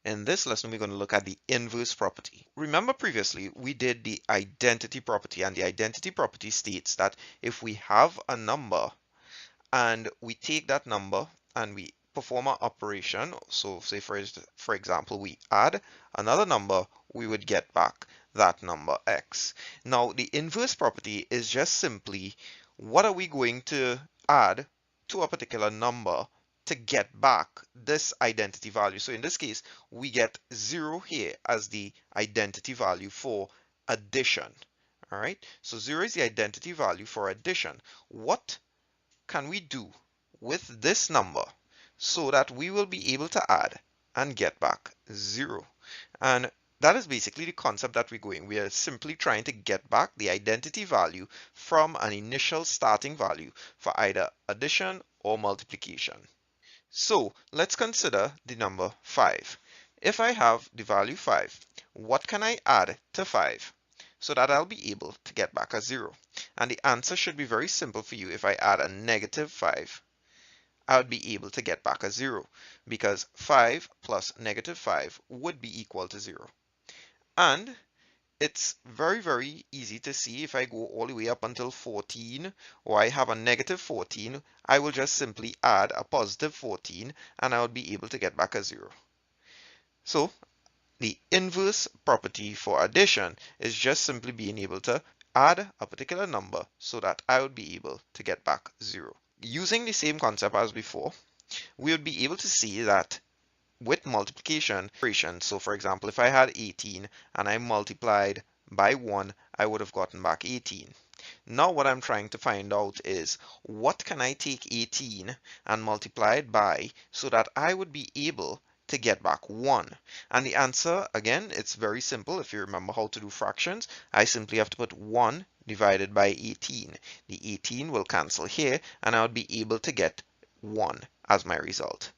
In this lesson, we're going to look at the inverse property. Remember previously, we did the identity property, and the identity property states that if we have a number and we take that number and we perform an operation, so say for example, we add another number, we would get back that number x. Now, the inverse property is just simply what are we going to add to a particular number to get back this identity value. So in this case, we get 0 here as the identity value for addition. All right, so 0 is the identity value for addition. What can we do with this number so that we will be able to add and get back 0? And that is basically the concept that we're going. We are simply trying to get back the identity value from an initial starting value for either addition or multiplication. So let's consider the number 5. If I have the value 5, what can I add to 5 so that I'll be able to get back a 0? And the answer should be very simple for you. If I add a negative 5, I would be able to get back a 0 because 5 plus negative 5 would be equal to 0. And it's very easy to see. If I go all the way up until 14, or I have a negative 14, I will just simply add a positive 14 and I would be able to get back a 0. So the inverse property for addition is just simply being able to add a particular number so that I would be able to get back 0. Using the same concept as before, we would be able to see that with multiplication, so for example, if I had 18 and I multiplied by 1, I would have gotten back 18. Now what I'm trying to find out is what can I take 18 and multiply it by so that I would be able to get back 1. And the answer, again, it's very simple. If you remember how to do fractions, I simply have to put 1 divided by 18. The 18 will cancel here and I would be able to get 1 as my result.